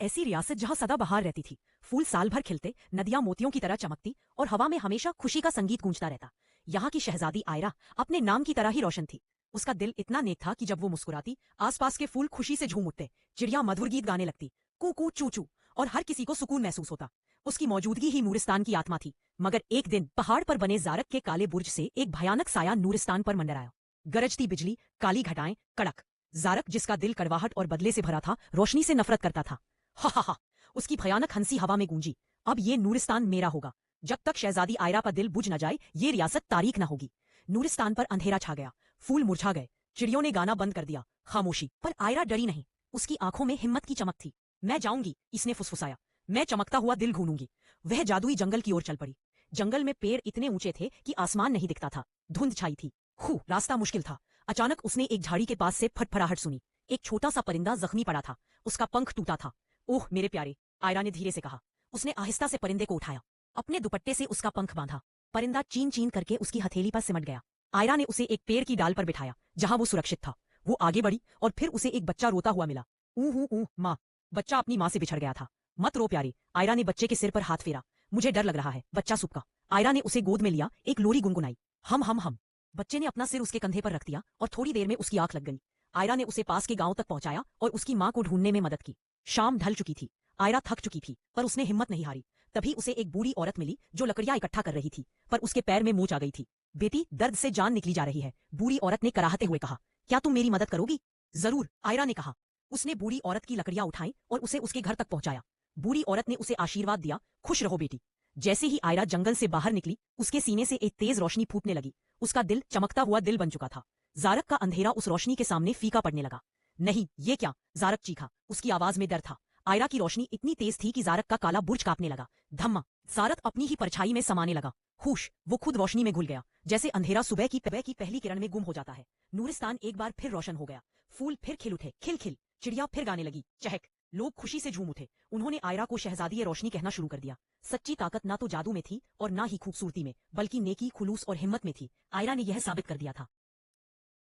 ऐसी रियासत जहां सदाबहार रहती थी, फूल साल भर खिलते, नदियां मोतियों की तरह चमकती और हवा में हमेशा खुशी का संगीत गूंजता रहता। यहाँ की शहजादी आयरा अपने नाम की तरह ही रोशन थी। उसका दिल इतना नेक था कि जब वो मुस्कुराती, आसपास के फूल खुशी से झूम उठते, चिड़िया मधुर गीत गाने लगती, कू कू चू चू, और हर किसी को सुकून महसूस होता। उसकी मौजूदगी ही नूरिस्तान की आत्मा थी। मगर एक दिन पहाड़ पर बने जारक के काले बुर्ज से एक भयानक साया नूरिस्तान पर मंडराया। गरजती बिजली, काली घटाएं, कड़क। जारक, जिसका दिल कड़वाहट और बदले से भरा था, रोशनी से नफरत करता था। हा हा हा, उसकी भयानक हंसी हवा में गूंजी। अब ये नूरिस्तान मेरा होगा। जब तक शहजादी आयरा का दिल बुझ न जाए, ये रियासत तारीख न होगी। नूरिस्तान पर अंधेरा छा गया, फूल मुरझा गए, चिड़ियों ने गाना बंद कर दिया, खामोशी। पर आयरा डरी नहीं, उसकी आंखों में हिम्मत की चमक थी। मैं जाऊंगी, इसने फुसफुसाया। मैं चमकता हुआ दिल ढूंढूंगी। वह जादुई जंगल की ओर चल पड़ी। जंगल में पेड़ इतने ऊंचे थे कि आसमान नहीं दिखता था। धुंध छाई थी। रास्ता मुश्किल था। अचानक उसने एक झाड़ी के पास से फटफड़ाहट सुनी। एक छोटा सा परिंदा जख्मी पड़ा था, उसका पंख टूटा था। ओह मेरे प्यारे, आयरा ने धीरे से कहा। उसने आहिस्ता से परिंदे को उठाया, अपने दुपट्टे से उसका पंख बांधा। परिंदा चीन चीन करके उसकी हथेली पर सिमट गया। आयरा ने उसे एक पेड़ की डाल पर बिठाया, जहां वो सुरक्षित था। वो आगे बढ़ी और फिर उसे एक बच्चा रोता हुआ मिला। ऊह माँ। बच्चा अपनी माँ से बिछड़ गया था। मत रो प्यारी, आयरा ने बच्चे के सिर पर हाथ फेरा। मुझे डर लग रहा है, बच्चा सुबका। आयरा ने उसे गोद में लिया, एक लोरी गुनगुनाई। हम। बच्चे ने अपना सिर उसके कंधे पर रख दिया और थोड़ी देर में उसकी आंख लग गई। आयरा ने उसे पास के गांव तक पहुंचाया और उसकी मां को ढूंढने में मदद की। शाम ढल चुकी थी। आयरा थक चुकी थी, पर उसने हिम्मत नहीं हारी। तभी उसे एक बूढ़ी औरत मिली जो लकड़ियां इकट्ठा कर रही थी, पर उसके पैर में मोच आ गई थी। बेटी, दर्द से जान निकली जा रही है, बूढ़ी औरत ने कराहते हुए कहा। क्या तुम मेरी मदद करोगी? जरूर, आयरा ने कहा। उसने बूढ़ी औरत की लकड़ियां उठाई और उसे उसके घर तक पहुंचाया। बूढ़ी औरत ने उसे आशीर्वाद दिया, खुश रहो बेटी। जैसे ही आयरा जंगल से बाहर निकली, उसके सीने से एक तेज रोशनी फूटने लगी। उसका दिल चमकता हुआ दिल बन चुका था। जारक का अंधेरा उस रोशनी के सामने फीका पड़ने लगा। नहीं, ये क्या? जारक चीखा, उसकी आवाज में डर था। आयरा की रोशनी इतनी तेज थी कि जारक का काला बुर्ज कांपने लगा। धम्मा। जारक अपनी ही परछाई में समाने लगा। हुश, वो खुद रोशनी में घुल गया, जैसे अंधेरा सुबह की पहली किरण में गुम हो जाता है। नूरिस्तान एक बार फिर रोशन हो गया। फूल फिर खिल उठे, खिल खिल। चिड़िया फिर गाने लगी, चहक। लोग खुशी से झूम उठे। उन्होंने आयरा को शहजादी रोशनी कहना शुरू कर दिया। सच्ची ताकत ना तो जादू में थी और ना ही खूबसूरती में, बल्कि नेकी, खुलूस और हिम्मत में थी। आयरा ने यह साबित कर दिया था